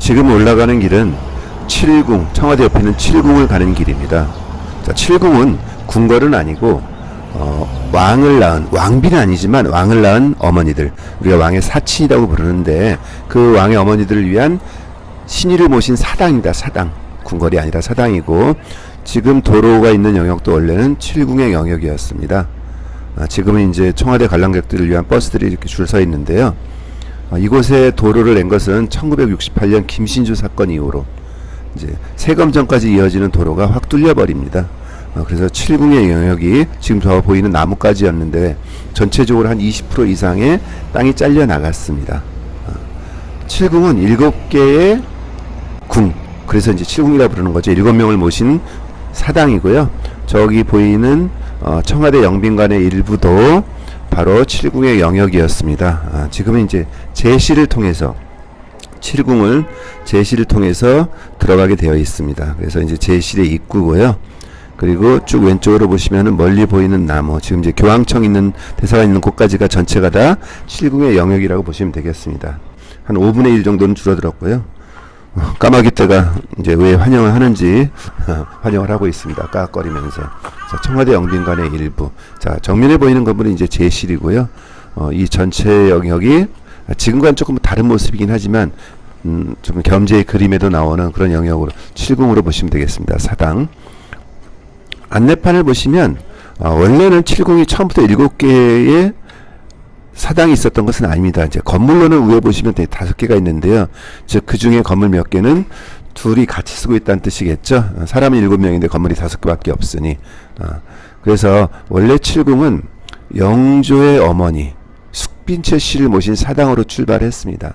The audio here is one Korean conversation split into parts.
지금 올라가는 길은 칠궁, 청와대 옆에 있는 칠궁을 가는 길입니다. 자, 칠궁은 궁궐은 아니고 왕을 낳은, 왕비는 아니지만 왕을 낳은 어머니들, 우리가 왕의 사친이라고 부르는데 그 왕의 어머니들을 위한 신의를 모신 사당이다. 사당, 궁궐이 아니라 사당이고, 지금 도로가 있는 영역도 원래는 칠궁의 영역이었습니다. 지금은 이제 청와대 관람객들을 위한 버스들이 이렇게 줄 서 있는데요. 이곳에 도로를 낸 것은 1968년 김신주 사건 이후로 이제 세검정까지 이어지는 도로가 확 뚫려버립니다. 그래서 칠궁의 영역이 지금 저 보이는 나무까지였는데 전체적으로 한 20% 이상의 땅이 잘려 나갔습니다. 칠궁은 7개의 궁, 그래서 이제 칠궁이라 부르는 거죠. 7명을 모신 사당이고요. 저기 보이는 청와대 영빈관의 일부도 바로 칠궁의 영역이었습니다. 지금은 이제 제시를 통해서 칠궁을 제시를 통해서 들어가게 되어 있습니다. 그래서 이제 제실의 입구고요. 그리고 쭉 왼쪽으로 보시면은 멀리 보이는 나무, 지금 이제 교황청 있는 대사관 있는 곳까지가 전체가 다 칠궁의 영역이라고 보시면 되겠습니다. 한 5분의 1 정도는 줄어들었고요. 까마귀 떼가 이제 왜 환영을 하는지 환영을 하고 있습니다. 까악거리면서. 자, 청와대 영빈관의 일부. 자, 정면에 보이는 건물은 이제 제실이고요. 이 전체 영역이 지금과는 조금 다른 모습이긴 하지만 좀 겸재의 그림에도 나오는 그런 영역으로 칠궁으로 보시면 되겠습니다. 사당. 안내판을 보시면 원래는 칠궁이 처음부터 7개의 사당이 있었던 것은 아닙니다. 이제 건물로는 위에 보시면 5개가 있는데요. 즉 그 중에 건물 몇 개는 둘이 같이 쓰고 있다는 뜻이겠죠. 사람은 7명인데 건물이 5개밖에 없으니. 그래서 원래 칠궁은 영조의 어머니 숙빈채 씨를 모신 사당으로 출발했습니다.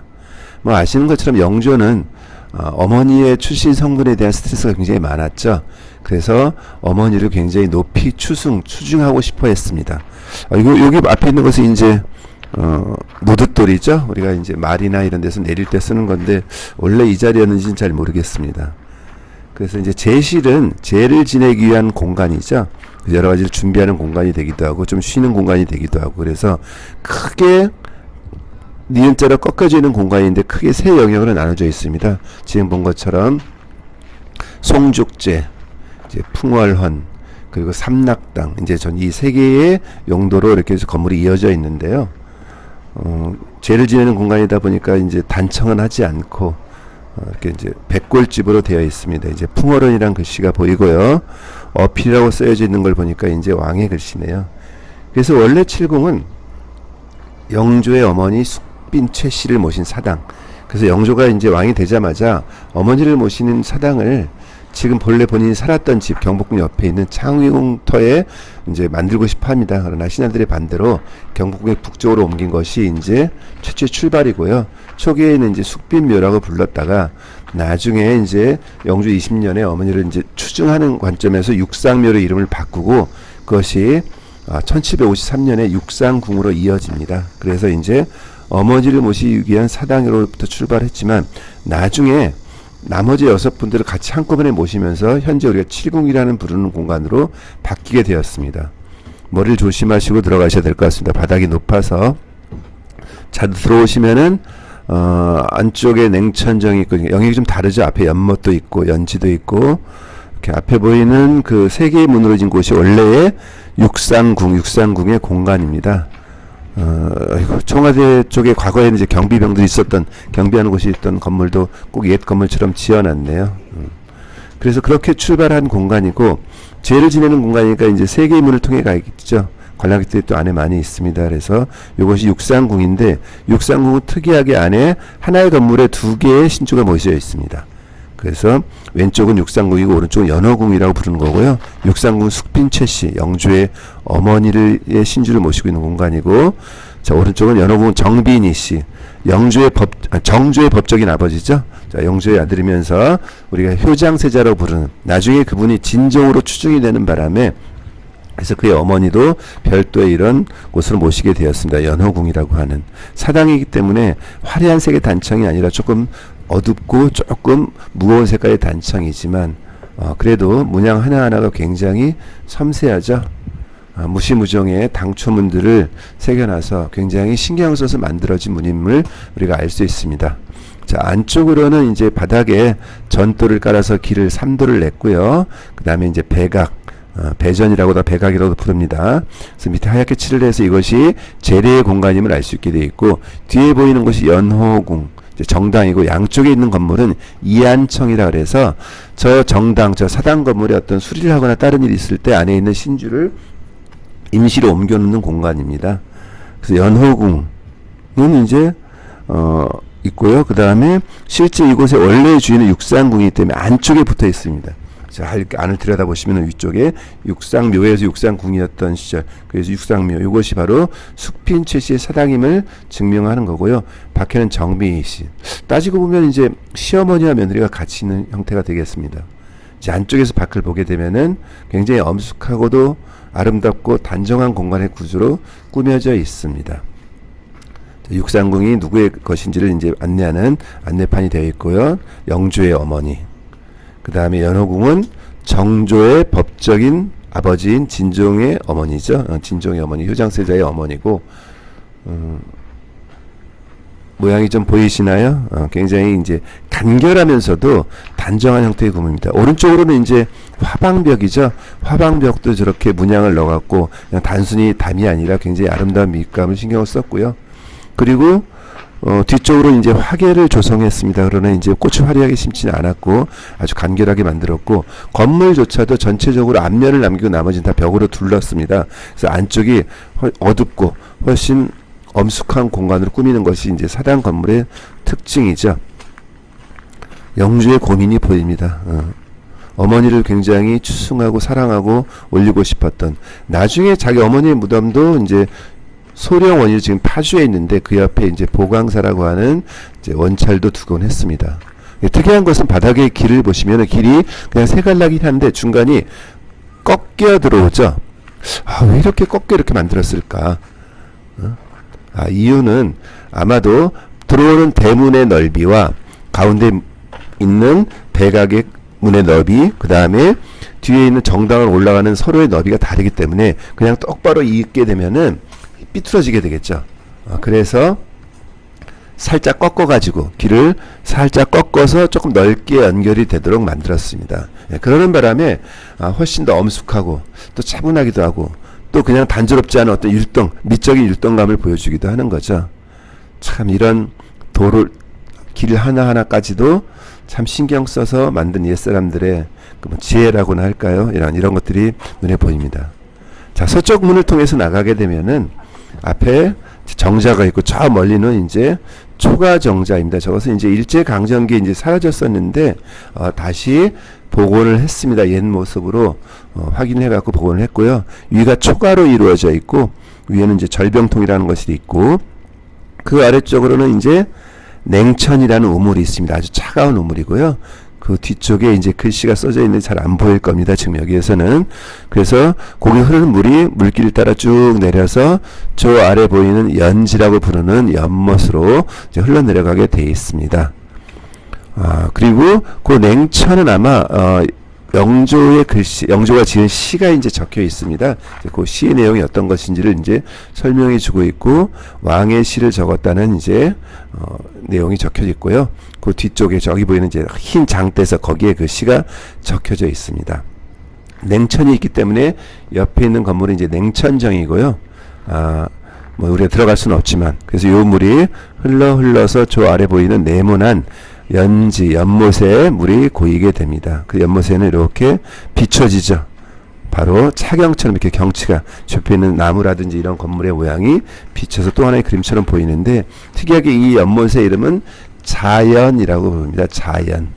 뭐 아시는 것처럼 영조는 어머니의 출신 성분에 대한 스트레스가 굉장히 많았죠. 그래서 어머니를 굉장히 높이 추중하고 싶어 했습니다. 여기 앞에 있는 것은 이제 무드돌이죠. 우리가 이제 말이나 이런 데서 내릴 때 쓰는 건데 원래 이 자리였는지는 잘 모르겠습니다. 그래서 이제 제실은 제를 지내기 위한 공간이죠. 여러 가지를 준비하는 공간이 되기도 하고 좀 쉬는 공간이 되기도 하고, 그래서 크게 니은자로 꺾여져 있는 공간인데 크게 세 영역으로 나눠져 있습니다. 지금 본 것처럼 송죽제, 이제 풍월헌, 그리고 삼락당, 이제 전 이 세 개의 용도로 이렇게 해서 건물이 이어져 있는데요. 제를 지내는 공간이다 보니까 이제 단청은 하지 않고 이렇게 이제 백골집으로 되어 있습니다. 이제 풍월헌이란 글씨가 보이고요. 어필이라고 쓰여져 있는 걸 보니까 이제 왕의 글씨네요. 그래서 원래 칠궁은 영조의 어머니 숙빈채 씨를 모신 사당. 그래서 영조가 이제 왕이 되자마자 어머니를 모시는 사당을 지금 본래 본인이 살았던 집 경복궁 옆에 있는 창의궁터에 이제 만들고 싶어 합니다. 그러나 신하들의 반대로 경복궁의 북쪽으로 옮긴 것이 이제 최초의 출발이고요. 초기에는 이제 숙빈묘라고 불렀다가 나중에 이제 영조 20년에 어머니를 이제 추증하는 관점에서 육상묘로 이름을 바꾸고 그것이 1753년에 육상궁으로 이어집니다. 그래서 이제 어머니를 모시기 위한 사당으로부터 출발했지만 나중에 나머지 6분들을 같이 한꺼번에 모시면서 현재 우리가 칠궁이라는 부르는 공간으로 바뀌게 되었습니다. 머리를 조심하시고 들어가셔야 될 것 같습니다. 바닥이 높아서. 자, 들어오시면은 안쪽에 냉천정이 있고 영역이 좀 다르죠. 앞에 연못도 있고 연지도 있고 이렇게 앞에 보이는 그 세 개의 문으로 진 곳이 원래의 육상궁의 공간입니다. 청와대 쪽에 과거에는 이제 경비병들이 있었던, 경비하는 곳이 있던 건물도 꼭 옛 건물처럼 지어놨네요. 그래서 그렇게 출발한 공간이고, 제를 지내는 공간이니까 이제 세 개의 문을 통해 가겠죠. 관람객들이 또 안에 많이 있습니다. 그래서 이것이 육상궁인데, 육상궁은 특이하게 안에 하나의 건물에 2개의 신주가 모여 있습니다. 그래서 왼쪽은 육상궁이고 오른쪽은 연호궁이라고 부르는 거고요. 육상궁은 숙빈채 씨, 영조의 어머니의 신주를 모시고 있는 공간이고, 자, 오른쪽은 연호궁은 정빈이 씨, 정조의 법적인 아버지죠. 자, 영조의 아들이면서 우리가 효장세자로 부르는, 나중에 그분이 진종으로 추증이 되는 바람에 그래서 그의 어머니도 별도의 이런 곳으로 모시게 되었습니다. 연호궁이라고 하는 사당이기 때문에 화려한 색의 단청이 아니라 조금 어둡고 조금 무거운 색깔의 단청이지만 그래도 문양 하나하나가 굉장히 섬세하죠. 무시무정의 당초문들을 새겨놔서 굉장히 신경 써서 만들어진 문임을 우리가 알 수 있습니다. 자, 안쪽으로는 이제 바닥에 전도를 깔아서 길을 3도를 냈고요. 그 다음에 이제 백악, 배전이라고도 백악이라고도 부릅니다. 그래서 밑에 하얗게 칠을 해서 이것이 재래의 공간임을 알 수 있게 되어 있고, 뒤에 보이는 곳이 연호궁, 정당이고, 양쪽에 있는 건물은 이안청이라 그래서 저 정당, 저 사당 건물에 어떤 수리를 하거나 다른 일이 있을 때 안에 있는 신주를 임시로 옮겨놓는 공간입니다. 그래서 연호궁은 이제 있고요. 그 다음에 실제 이곳의 원래의 주인은 육상궁이기 때문에 안쪽에 붙어 있습니다. 자, 이렇게 안을 들여다보시면 위쪽에 육상묘에서 육상궁이었던 시절, 그래서 육상묘, 이것이 바로 숙빈 최씨의 사당임을 증명하는 거고요. 박해는 정빈희 씨. 따지고 보면 이제 시어머니와 며느리가 같이 있는 형태가 되겠습니다. 이제 안쪽에서 밖을 보게 되면은 굉장히 엄숙하고도 아름답고 단정한 공간의 구조로 꾸며져 있습니다. 육상궁이 누구의 것인지를 이제 안내하는 안내판이 되어 있고요. 영조의 어머니. 그 다음에 연호궁은 정조의 법적인 아버지인 진종의 어머니죠. 진종의 어머니, 효장세자의 어머니고, 모양이 좀 보이시나요? 굉장히 이제 간결하면서도 단정한 형태의 구문입니다. 오른쪽으로는 이제 화방벽이죠. 화방벽도 저렇게 문양을 넣어갖고 그냥 단순히 담이 아니라 굉장히 아름다운 밑감을 신경을 썼고요. 그리고 뒤쪽으로 이제 화계를 조성했습니다. 그러나 이제 꽃을 화려하게 심지는 않았고 아주 간결하게 만들었고, 건물조차도 전체적으로 앞면을 남기고 나머지는 다 벽으로 둘렀습니다. 그래서 안쪽이 어둡고 훨씬 엄숙한 공간으로 꾸미는 것이 이제 사당 건물의 특징이죠. 영주의 고민이 보입니다. 어머니를 굉장히 추승하고 사랑하고 올리고 싶었던, 나중에 자기 어머니의 무덤도 이제 소령 원이 지금 파주에 있는데 그 옆에 이제 보강사라고 하는 이제 원찰도 두곤 했습니다. 특이한 것은 바닥에 길을 보시면 길이 그냥 세 갈락이긴 한데 중간이 꺾여 들어오죠. 왜 이렇게 꺾여 이렇게 만들었을까? 이유는 아마도 들어오는 대문의 넓이와 가운데 있는 백악의 문의 넓이, 그 다음에 뒤에 있는 정당을 올라가는 서로의 너비가 다르기 때문에 그냥 똑바로 있게 되면은 삐뚤어지게 되겠죠. 그래서 살짝 꺾어가지고 길을 살짝 꺾어서 조금 넓게 연결이 되도록 만들었습니다. 그러는 바람에 훨씬 더 엄숙하고 또 차분하기도 하고 또 그냥 단조롭지 않은 어떤 미적인 율동감을 보여주기도 하는 거죠. 참 이런 길 하나하나까지도 참 신경 써서 만든 옛사람들의 지혜라고나 할까요? 이런 것들이 눈에 보입니다. 자, 서쪽 문을 통해서 나가게 되면은 앞에 정자가 있고 저 멀리는 이제 초가정자입니다. 저것은 이제 일제강점기에 이제 사라졌었는데 다시 복원을 했습니다. 옛 모습으로 확인해 갖고 복원을 했고요. 위가 초가로 이루어져 있고 위에는 이제 절병통이라는 것이 있고 그 아래쪽으로는 이제 냉천이라는 우물이 있습니다. 아주 차가운 우물이고요. 그 뒤쪽에 이제 글씨가 써져 있는데 잘 안 보일 겁니다. 지금 여기에서는. 그래서 거기 흐르는 물이 물길을 따라 쭉 내려서 저 아래 보이는 연지라고 부르는 연못으로 이제 흘러내려가게 되어 있습니다. 그리고 그 냉천은 아마 영조의 글씨, 영조가 지은 시가 이제 적혀 있습니다. 그 시의 내용이 어떤 것인지를 이제 설명해 주고 있고, 왕의 시를 적었다는 이제 내용이 적혀 있고요. 그 뒤쪽에 저기 보이는 이제 흰 장대서 거기에 그 시가 적혀져 있습니다. 냉천이 있기 때문에 옆에 있는 건물이 이제 냉천정이고요. 우리가 들어갈 수는 없지만, 그래서 요 물이 흘러서 저 아래 보이는 네모난 연못에 물이 고이게 됩니다. 그 연못에는 이렇게 비춰지죠. 바로 차경처럼 이렇게 경치가 옆에 있는 나무라든지 이런 건물의 모양이 비쳐서 또 하나의 그림처럼 보이는데, 특이하게 이 연못의 이름은 자연이라고 부릅니다. 자연.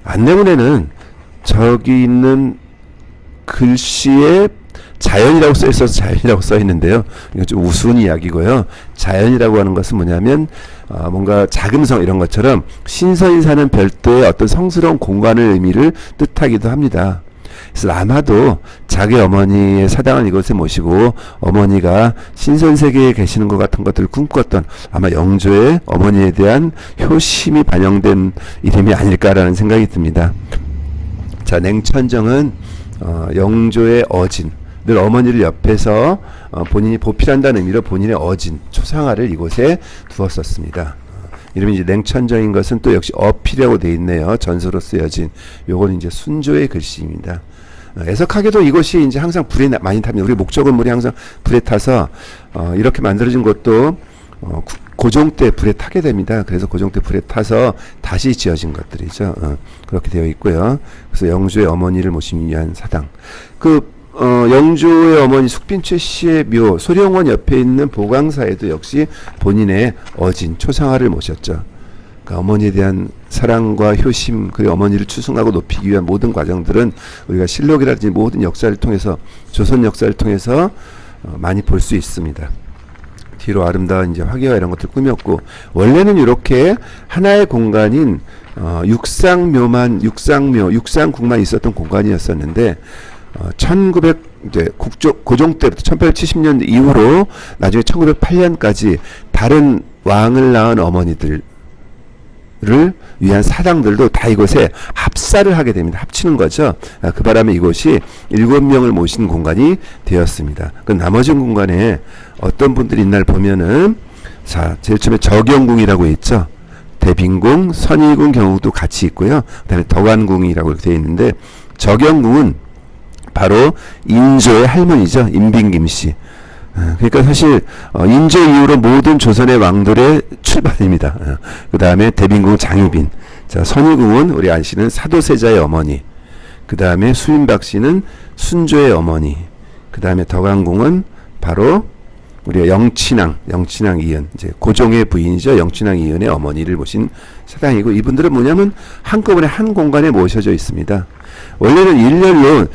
안내문에는 저기 있는 글씨에 자연이라고 써 있어서 자연이라고 써 있는데요. 이건 좀 우스운 이야기고요. 자연이라고 하는 것은 뭐냐면 뭔가 자금성 이런 것처럼 신선이 사는 별도의 어떤 성스러운 공간의 의미를 뜻하기도 합니다. 그래서 아마도 자기 어머니의 사당을 이곳에 모시고 어머니가 신선세계에 계시는 것 같은 것들을 꿈꿨던 아마 영조의 어머니에 대한 효심이 반영된 이름이 아닐까라는 생각이 듭니다. 자, 냉천정은 영조의 어진, 늘 어머니를 옆에서 본인이 보필한다는 의미로 본인의 어진, 초상화를 이곳에 두었었습니다. 이러면 이제 냉천정인 것은 또 역시 어필이라고 되어 있네요. 전서로 쓰여진 요거는 이제 순조의 글씨입니다. 애석하게도 이것이 이제 항상 불에 많이 탑니다. 우리 목조 건물이 항상 불에 타서 이렇게 만들어진 것도 고종 때 불에 타게 됩니다. 그래서 고종 때 불에 타서 다시 지어진 것들이죠. 그렇게 되어 있고요. 그래서 영조의 어머니를 모시기 위한 사당. 영조의 어머니 숙빈최 씨의 묘 소룡원 옆에 있는 보광사에도 역시 본인의 어진 초상화를 모셨죠. 그러니까 어머니에 대한 사랑과 효심, 그리고 어머니를 추승하고 높이기 위한 모든 과정들은 우리가 실록이라든지 모든 역사를 통해서, 조선 역사를 통해서 많이 볼 수 있습니다. 뒤로 아름다운 이제 화개와 이런 것들 꾸몄고, 원래는 이렇게 하나의 공간인 육상국만 있었던 공간이었었는데 1900 고종 때부터 1870년 이후로 나중에 1908년까지 다른 왕을 낳은 어머니들을 위한 사당들도 다 이곳에 합사를 하게 됩니다. 합치는 거죠. 그 바람에 이곳이 7명을 모신 공간이 되었습니다. 그 나머지 공간에 어떤 분들이 있날 보면은, 자, 제일 처음에 적영궁이라고 있죠. 대빈궁, 선의궁, 경궁도 같이 있고요. 그 다음에 덕안궁이라고 이렇게 되어 있는데, 적영궁은 바로 인조의 할머니죠. 임빈김씨. 그러니까 사실 인조 이후로 모든 조선의 왕들의 출발입니다. 그 다음에 대빈궁 장유빈, 자, 선의궁은 우리 아시는 사도세자의 어머니, 그 다음에 수인박씨는 순조의 어머니, 그 다음에 덕안궁은 바로 우리가 영친왕 이은, 이제 고종의 부인이죠. 영친왕 이은의 어머니를 모신 사당이고, 이분들은 뭐냐면 한꺼번에 한 공간에 모셔져 있습니다. 원래는 일렬로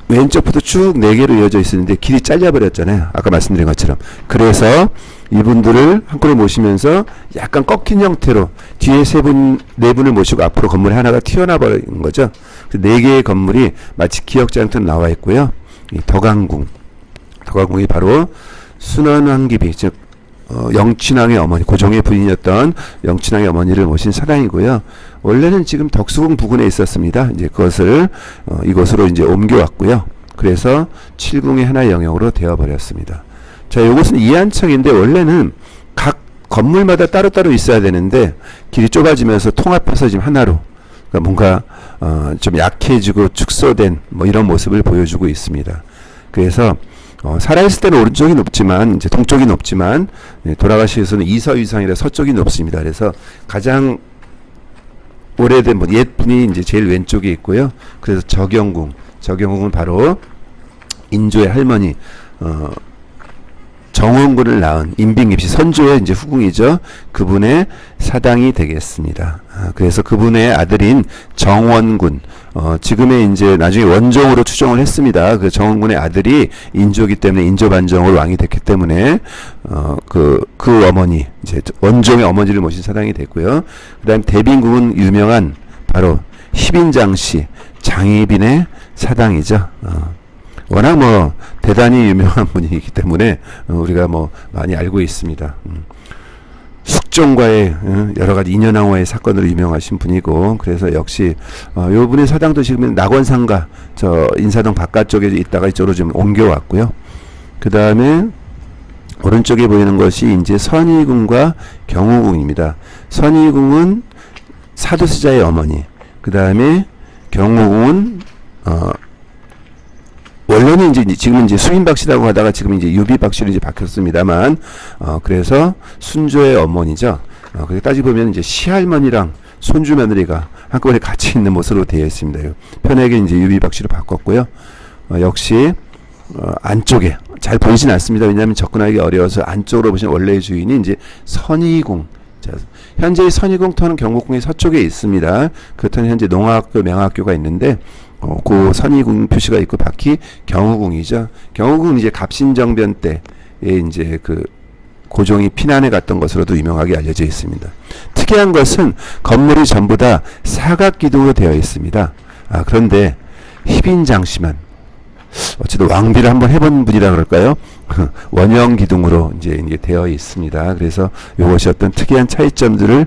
왼쪽부터 쭉 4개로 이어져 있었는데 길이 잘려버렸잖아요. 아까 말씀드린 것처럼. 그래서 이분들을 한꺼번에 모시면서 약간 꺾인 형태로 뒤에 4분을 모시고 앞으로 건물에 하나가 튀어나와 버린 거죠. 4개의 건물이 마치 기역자 형태로 나와 있고요. 이 덕안궁이 바로 순원왕기비, 즉 영친왕의 어머니, 고종의 부인이었던 영친왕의 어머니를 모신 사당이고요. 원래는 지금 덕수궁 부근에 있었습니다. 이제 그것을 이곳으로 이제 옮겨왔고요. 그래서 칠궁의 하나의 영역으로 되어버렸습니다. 자, 이것은 이한청인데 원래는 각 건물마다 따로따로 있어야 되는데 길이 좁아지면서 통합해서 지금 하나로, 그러니까 뭔가 좀 약해지고 축소된 뭐 이런 모습을 보여주고 있습니다. 그래서 살아있을 때는 오른쪽이 높지만, 이제 동쪽이 높지만, 돌아가시에서는 이서위상이라 서쪽이 높습니다. 그래서 가장 오래된 옛 분이 이제 제일 왼쪽에 있고요. 그래서 적영궁은 바로 인조의 할머니, 정원군을 낳은 임빈김씨, 선조의 이제 후궁이죠. 그분의 사당이 되겠습니다. 그래서 그분의 아들인 정원군, 지금의 이제 나중에 원종으로 추정을 했습니다. 그 정원군의 아들이 인조기 때문에 인조반정으로 왕이 됐기 때문에 그 어머니, 이제 원종의 어머니를 모신 사당이 됐고요. 그다음 대빈궁은 유명한 바로 희빈장씨, 장희빈의 사당이죠. 워낙 뭐 대단히 유명한 분이기 때문에 우리가 뭐 많이 알고 있습니다. 숙종과의 여러 가지 인연왕후의 사건으로 유명하신 분이고, 그래서 역시 요 분의 사당도 지금 낙원상가 저 인사동 바깥쪽에 있다가 이쪽으로 좀 옮겨왔고요. 그 다음에 오른쪽에 보이는 것이 이제 선의궁과 경우궁입니다. 선의궁은 사도세자의 어머니, 그 다음에 경우궁은 원래는 이제 지금은 이제 수인박씨라고 하다가 지금 이제 유비박씨로 이제 바뀌었습니다만, 그래서 순조의 어머니죠. 그렇게 따지고 보면 이제 시할머니랑 손주 며느리가 한꺼번에 같이 있는 모습으로 되어 있습니다. 편하게 이제 유비박씨로 바꿨고요. 역시 안쪽에 잘 보이진 않습니다. 왜냐하면 접근하기 어려워서 안쪽으로 보시면 원래의 주인이 이제 선의궁. 자, 현재 선의궁 터는 경복궁의 서쪽에 있습니다. 그렇다면 현재 농학교, 명학교가 있는데, 그 선의궁 표시가 있고 밖이 경우궁이죠. 경우궁은 이제 갑신정변 때에 이제 그 고종이 피난해 갔던 것으로도 유명하게 알려져 있습니다. 특이한 것은 건물이 전부 다 사각기둥으로 되어 있습니다. 그런데 희빈장씨만 어쨌든 왕비를 한번 해본 분이라 그럴까요? 원형 기둥으로 이제 되어 있습니다. 그래서 이것이 어떤 특이한 차이점들을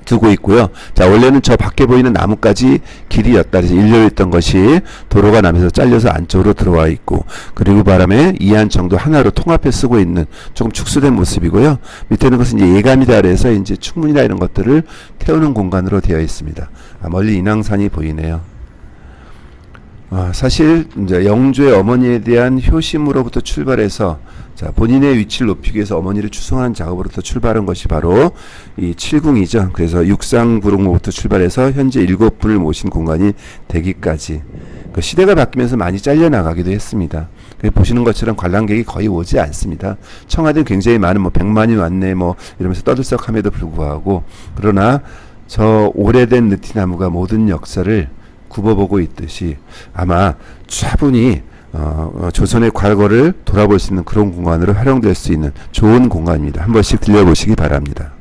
두고 있고요. 자, 원래는 저 밖에 보이는 나무까지 길이였다. 그래서 일렬했던 것이 도로가 나면서 잘려서 안쪽으로 들어와 있고, 그리고 바람에 이안청도 하나로 통합해 쓰고 있는 조금 축소된 모습이고요. 밑에 있는 것은 이제 예감이다 그래서 이제 충분이나 이런 것들을 태우는 공간으로 되어 있습니다. 멀리 인왕산이 보이네요. 사실 이제 영주의 어머니에 대한 효심으로부터 출발해서 자, 본인의 위치를 높이기 위해서 어머니를 추송하는 작업으로부터 출발한 것이 바로 이 칠궁이죠. 그래서 육상부릉부터 출발해서 현재 7분을 모신 공간이 되기까지 그 시대가 바뀌면서 많이 잘려나가기도 했습니다. 보시는 것처럼 관람객이 거의 오지 않습니다. 청와대는 굉장히 많은 100만이 왔네 이러면서 떠들썩함에도 불구하고, 그러나 저 오래된 느티나무가 모든 역사를 굽어보고 있듯이 아마 차분히 조선의 과거를 돌아볼 수 있는 그런 공간으로 활용될 수 있는 좋은 공간입니다. 한 번씩 들려보시기 바랍니다.